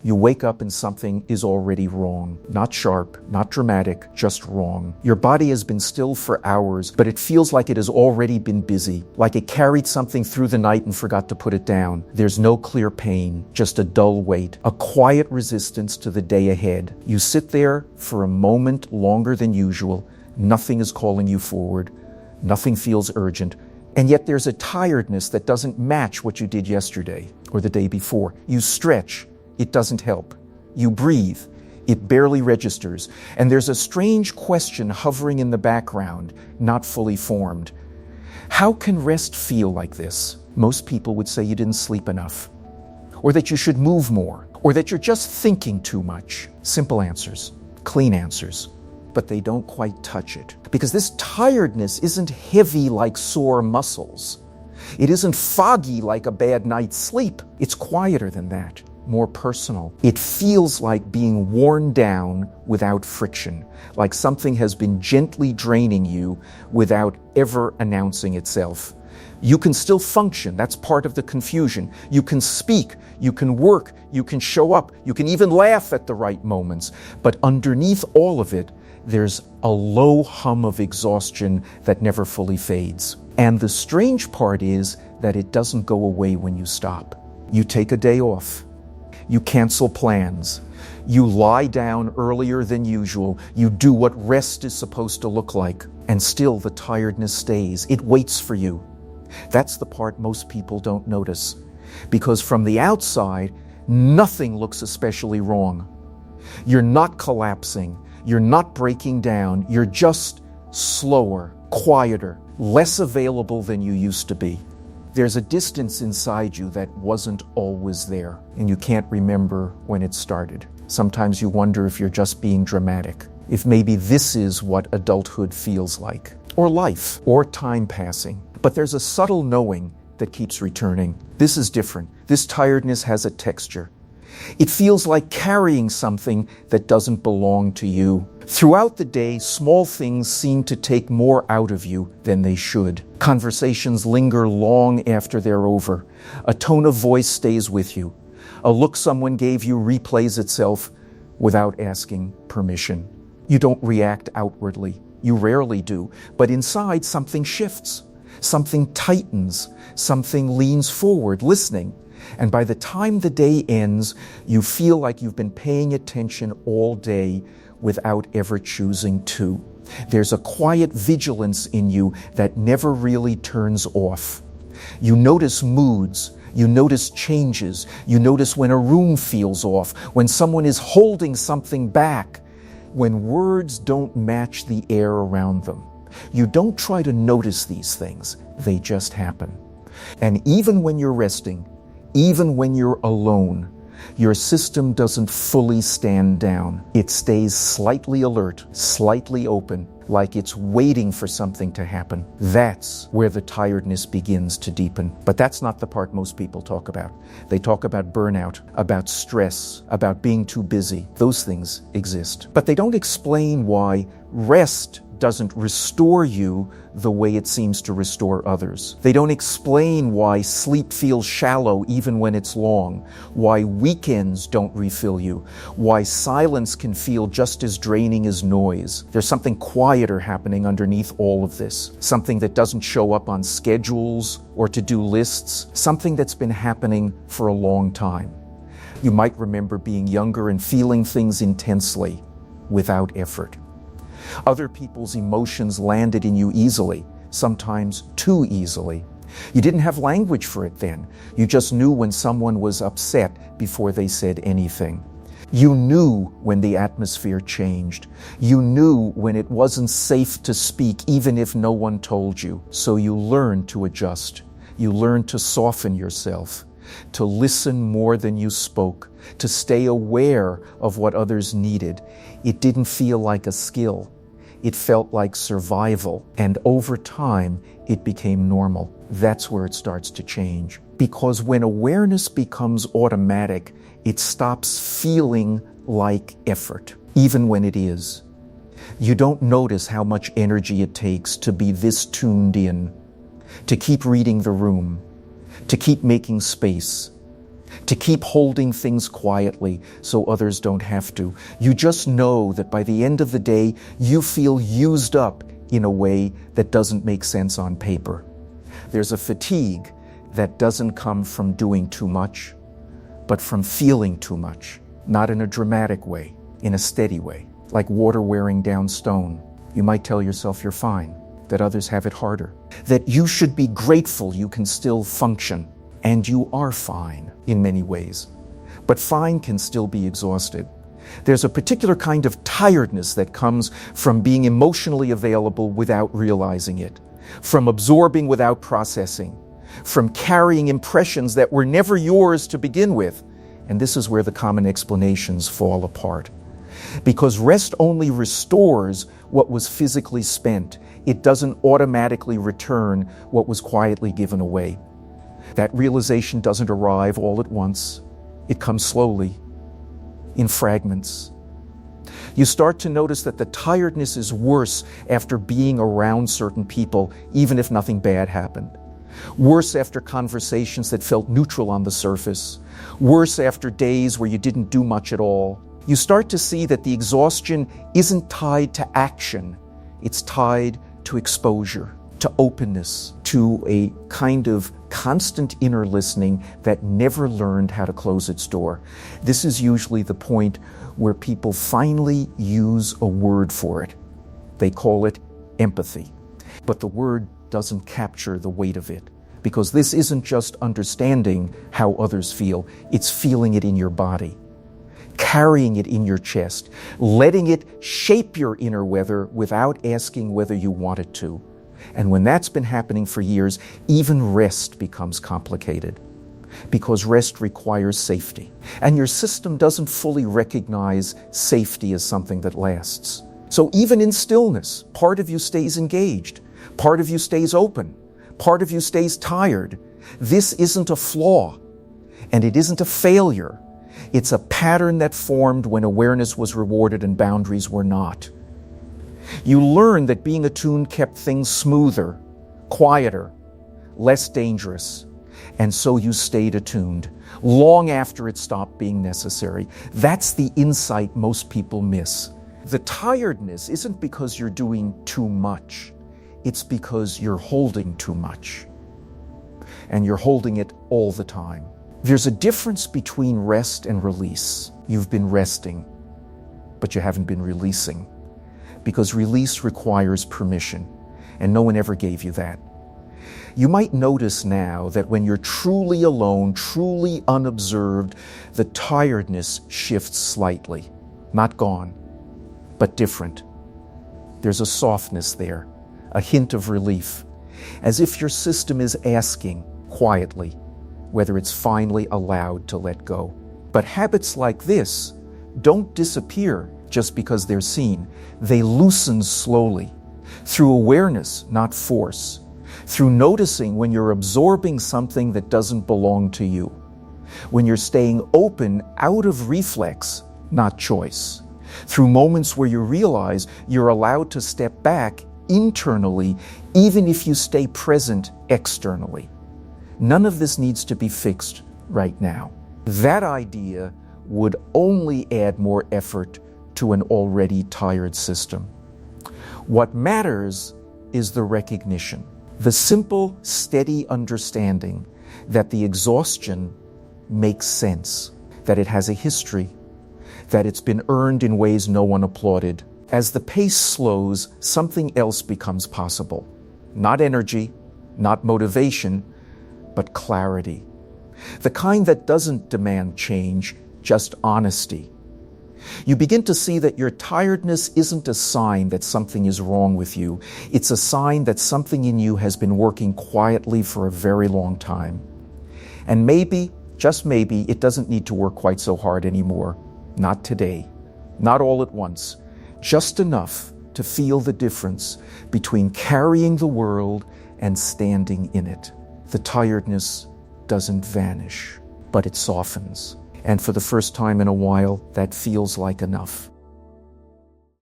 You wake up and something is already wrong. Not sharp, not dramatic, just wrong. Your body has been still for hours, but it feels like it has already been busy, like it carried something through the night and forgot to put it down. There's no clear pain, just a dull weight, a quiet resistance to the day ahead. You sit there for a moment longer than usual. Nothing is calling you forward. Nothing feels urgent. And yet there's a tiredness that doesn't match what you did yesterday or the day before. You stretch. It doesn't help. You breathe. It barely registers. And there's a strange question hovering in the background, not fully formed. How can rest feel like this? Most people would say you didn't sleep enough, or that you should move more, or that you're just thinking too much. Simple answers, clean answers, but they don't quite touch it. Because this tiredness isn't heavy like sore muscles. It isn't foggy like a bad night's sleep. It's quieter than that. More personal. It feels like being worn down without friction, like something has been gently draining you without ever announcing itself. You can still function, that's part of the confusion. You can speak, you can work, you can show up, you can even laugh at the right moments. But underneath all of it, there's a low hum of exhaustion that never fully fades. And the strange part is that it doesn't go away when you stop. You take a day off. You cancel plans. You lie down earlier than usual. You do what rest is supposed to look like. And still the tiredness stays. It waits for you. That's the part most people don't notice. Because from the outside, nothing looks especially wrong. You're not collapsing. You're not breaking down. You're just slower, quieter, less available than you used to be. There's a distance inside you that wasn't always there, and you can't remember when it started. Sometimes you wonder if you're just being dramatic, if maybe this is what adulthood feels like, or life, or time passing. But there's a subtle knowing that keeps returning. This is different. This tiredness has a texture. It feels like carrying something that doesn't belong to you. Throughout the day, small things seem to take more out of you than they should. Conversations linger long after they're over. A tone of voice stays with you. A look someone gave you replays itself without asking permission. You don't react outwardly. You rarely do. But inside, something shifts. Something tightens. Something leans forward, listening. And by the time the day ends, you feel like you've been paying attention all day without ever choosing to. There's a quiet vigilance in you that never really turns off. You notice moods. You notice changes. You notice when a room feels off, when someone is holding something back, when words don't match the air around them. You don't try to notice these things. They just happen. And even when you're resting, even when you're alone, your system doesn't fully stand down. It stays slightly alert, slightly open, like it's waiting for something to happen. That's where the tiredness begins to deepen. But that's not the part most people talk about. They talk about burnout, about stress, about being too busy. Those things exist. But they don't explain why rest doesn't restore you the way it seems to restore others. They don't explain why sleep feels shallow even when it's long, why weekends don't refill you, why silence can feel just as draining as noise. There's something quieter happening underneath all of this, something that doesn't show up on schedules or to-do lists, something that's been happening for a long time. You might remember being younger and feeling things intensely without effort. Other people's emotions landed in you easily, sometimes too easily. You didn't have language for it then. You just knew when someone was upset before they said anything. You knew when the atmosphere changed. You knew when it wasn't safe to speak, even if no one told you. So you learned to adjust. You learned to soften yourself, to listen more than you spoke, to stay aware of what others needed. It didn't feel like a skill. It felt like survival. And over time, it became normal. That's where it starts to change. Because when awareness becomes automatic, it stops feeling like effort, even when it is. You don't notice how much energy it takes to be this tuned in, to keep reading the room, to keep making space, to keep holding things quietly so others don't have to. You just know that by the end of the day, you feel used up in a way that doesn't make sense on paper. There's a fatigue that doesn't come from doing too much, but from feeling too much, not in a dramatic way, in a steady way, like water wearing down stone. You might tell yourself you're fine, that others have it harder, that you should be grateful you can still function, and you are fine in many ways. But fine can still be exhausted. There's a particular kind of tiredness that comes from being emotionally available without realizing it, from absorbing without processing, from carrying impressions that were never yours to begin with. And this is where the common explanations fall apart. Because rest only restores what was physically spent. It doesn't automatically return what was quietly given away. That realization doesn't arrive all at once. It comes slowly, in fragments. You start to notice that the tiredness is worse after being around certain people, even if nothing bad happened. Worse after conversations that felt neutral on the surface. Worse after days where you didn't do much at all. You start to see that the exhaustion isn't tied to action. It's tied to exposure, to openness, to a kind of constant inner listening that never learned how to close its door. This is usually the point where people finally use a word for it. They call it empathy. But the word doesn't capture the weight of it, because this isn't just understanding how others feel, it's feeling it in your body, carrying it in your chest, letting it shape your inner weather without asking whether you want it to. And when that's been happening for years, even rest becomes complicated, because rest requires safety. And your system doesn't fully recognize safety as something that lasts. So even in stillness, part of you stays engaged, part of you stays open, part of you stays tired. This isn't a flaw, and it isn't a failure. It's a pattern that formed when awareness was rewarded and boundaries were not. You learn that being attuned kept things smoother, quieter, less dangerous, and so you stayed attuned long after it stopped being necessary. That's the insight most people miss. The tiredness isn't because you're doing too much. It's because you're holding too much. And you're holding it all the time. There's a difference between rest and release. You've been resting, but you haven't been releasing. Because release requires permission, and no one ever gave you that. You might notice now that when you're truly alone, truly unobserved, the tiredness shifts slightly. Not gone, but different. There's a softness there, a hint of relief, as if your system is asking quietly whether it's finally allowed to let go. But habits like this don't disappear just because they're seen. They loosen slowly, through awareness, not force, through noticing when you're absorbing something that doesn't belong to you, when you're staying open out of reflex, not choice, through moments where you realize you're allowed to step back internally, even if you stay present externally. None of this needs to be fixed right now. That idea would only add more effort to an already tired system. What matters is the recognition, the simple, steady understanding that the exhaustion makes sense, that it has a history, that it's been earned in ways no one applauded. As the pace slows, something else becomes possible. Not energy, not motivation, but clarity. The kind that doesn't demand change, just honesty. You begin to see that your tiredness isn't a sign that something is wrong with you. It's a sign that something in you has been working quietly for a very long time. And maybe, just maybe, it doesn't need to work quite so hard anymore. Not today. Not all at once. Just enough to feel the difference between carrying the world and standing in it. The tiredness doesn't vanish, but it softens. And for the first time in a while, that feels like enough.